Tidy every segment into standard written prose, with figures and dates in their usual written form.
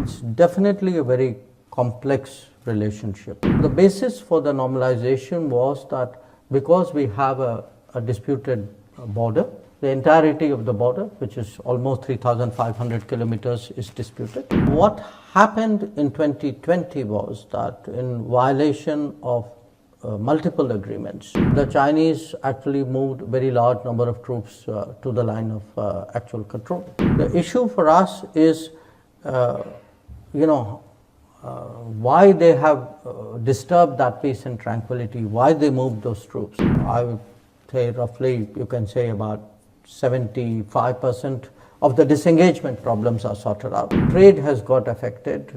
it's definitely a very complex relationship. The basis for the normalization was that because we have a disputed border, the entirety of the border, which is almost 3,500 kilometers, is disputed. What happened in 2020 was that in violation of multiple agreements, the Chinese actually moved a very large number of troops to the line of actual control. The issue for us is, why they have disturbed that peace and tranquility, why they moved those troops. I would say roughly, you can say about 75% of the disengagement problems are sorted out. Trade has got affected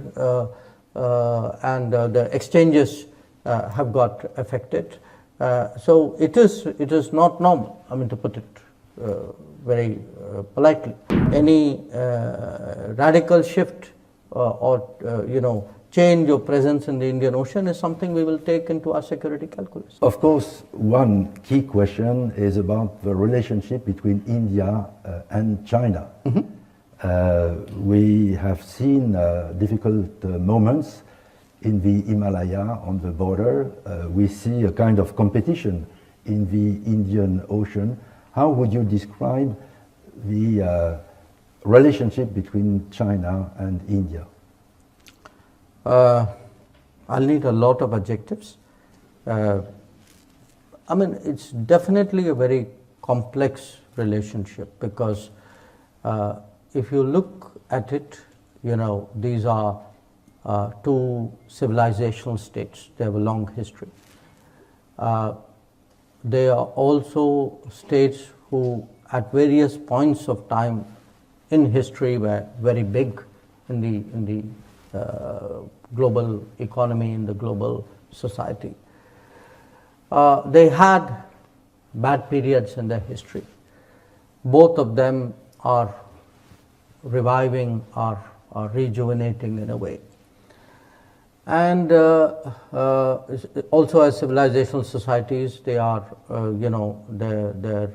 and the exchanges have got affected. So it is not normal, I mean, to put it very politely. Any radical shift or change of presence in the Indian Ocean is something we will take into our security calculus. Of course, one key question is about the relationship between India and China. We have seen difficult moments in the Himalaya on the border. We see a kind of competition in the Indian Ocean. How would you describe the relationship between China and India? I'll need a lot of adjectives. I mean, it's definitely a very complex relationship because if you look at it, these are two civilizational states. They have a long history. They are also states who at various points of time in history were very big in the global economy, in the global society. They had bad periods in their history. Both of them are reviving, are rejuvenating in a way. And also as civilizational societies, they are, their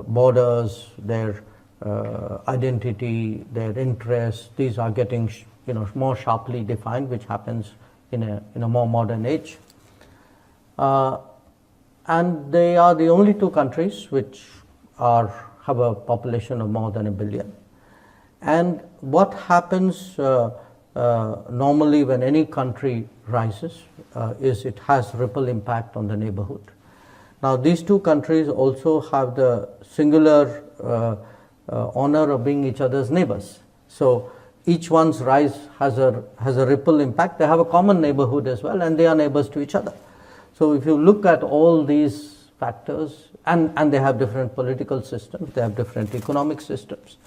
borders, their identity, their interests, these are getting more sharply defined, which happens in a more modern age. And they are the only two countries which have a population of more than 1 billion. And what happens normally when any country rises is it has ripple impact on the neighborhood. Now these two countries also have the singular honor of being each other's neighbors. So each one's rise has a ripple impact. They have a common neighborhood as well, and they are neighbors to each other. So if you look at all these factors, and they have different political systems, they have different economic systems.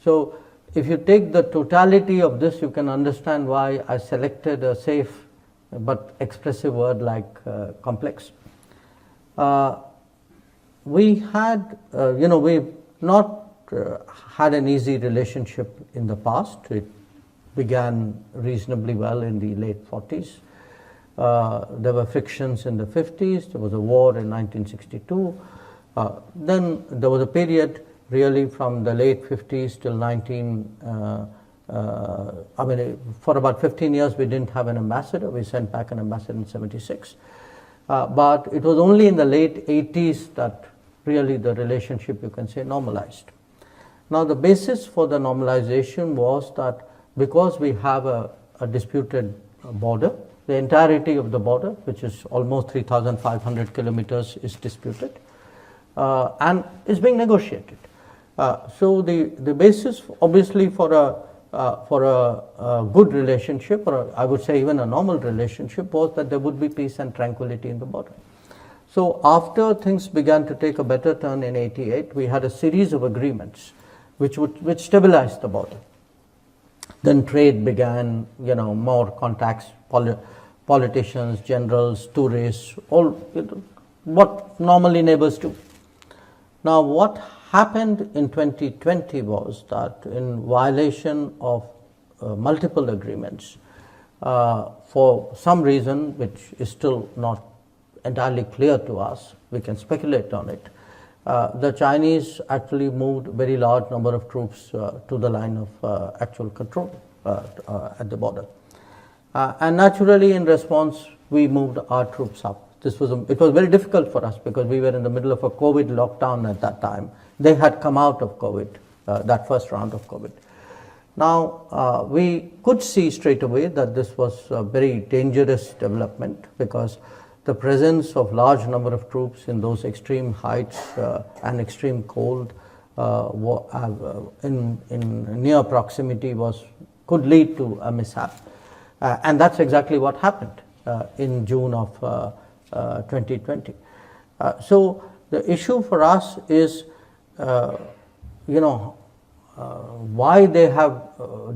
So if you take the totality of this, you can understand why I selected a safe but expressive word like complex. We had, we've not had an easy relationship in the past. It began reasonably well in the late 40s. There were frictions in the 50s. There was a war in 1962. Then there was a period really from the late 50s till for about 15 years we didn't have an ambassador. We sent back an ambassador in 76. But it was only in the late 80s that really the relationship, you can say, normalized. Now the basis for the normalization was that because we have a disputed border, the entirety of the border, which is almost 3,500 kilometers, is disputed and is being negotiated. So the basis obviously for a good relationship, or I would say even a normal relationship, was that there would be peace and tranquility in the border. So after things began to take a better turn in 88, we had a series of agreements which stabilized the border. Then trade began, more contacts, politicians, generals, tourists, all what normally neighbors do. Now what happened in 2020 was that in violation of multiple agreements, for some reason which is still not entirely clear to us, we can speculate on it, the Chinese actually moved a very large number of troops to the line of actual control. at the border. And naturally, in response, we moved our troops up. It was very difficult for us because we were in the middle of a COVID lockdown at that time. They had come out of COVID, that first round of COVID. Now, we could see straight away that this was a very dangerous development because the presence of large number of troops in those extreme heights and extreme cold in near proximity could lead to a mishap. And that's exactly what happened in June of 2020. So the issue for us is, why they have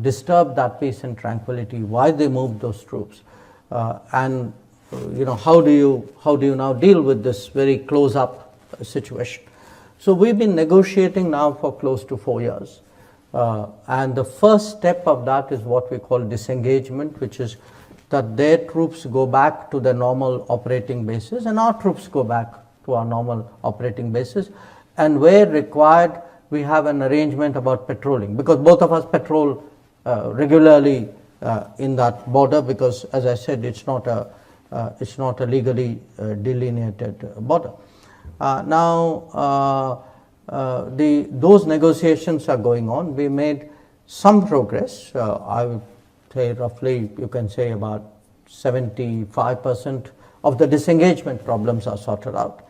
disturbed that peace and tranquility, why they moved those troops, and how do you now deal with this very close-up situation? So we've been negotiating now for close to 4 years, and the first step of that is what we call disengagement, which is that their troops go back to their normal operating bases and our troops go back to our normal operating bases, and where required we have an arrangement about patrolling, because both of us patrol regularly in that border, because as I said, it's not a legally delineated border. Those negotiations are going on. We made some progress. I would say roughly, you can say about 75% of the disengagement problems are sorted out.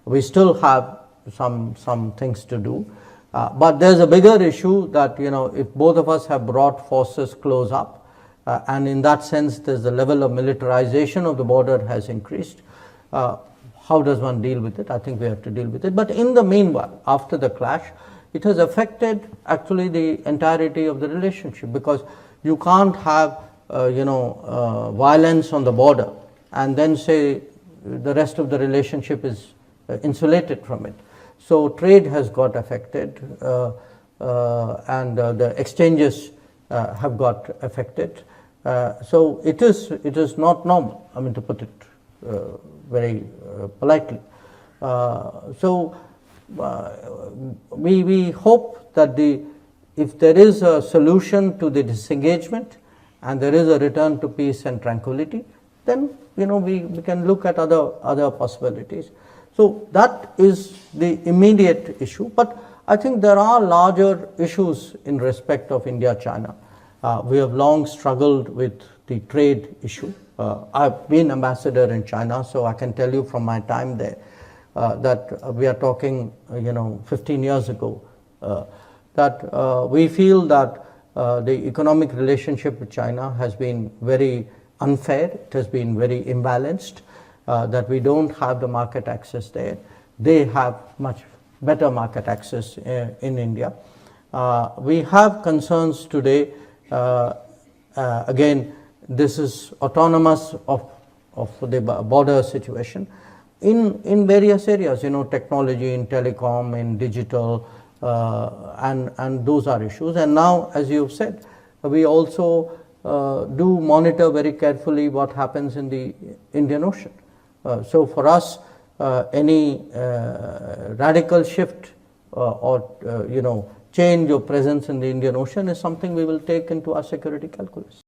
We still have some things to do. But there's a bigger issue that, if both of us have brought forces close up, and in that sense, there's the level of militarization of the border has increased. How does one deal with it? I think we have to deal with it. But in the meanwhile, after the clash, it has affected actually the entirety of the relationship, because you can't have, violence on the border and then say the rest of the relationship is insulated from it. So trade has got affected, and the exchanges have got affected. So it is not normal, to put it very politely. We hope that if there is a solution to the disengagement and there is a return to peace and tranquility, then we can look at other possibilities. So that is the immediate issue. But I think there are larger issues in respect of India-China. We have long struggled with the trade issue. I've been ambassador in China, so I can tell you from my time there that we are talking, 15 years ago, that we feel that the economic relationship with China has been very unfair. It has been very imbalanced. That we don't have the market access there. They have much better market access in India. We have concerns today. Again, this is autonomous of the border situation in various areas, technology, in telecom, in digital, and those are issues. And now, as you've said, we also do monitor very carefully what happens in the Indian Ocean. So for us, any radical shift or change of presence in the Indian Ocean is something we will take into our security calculus.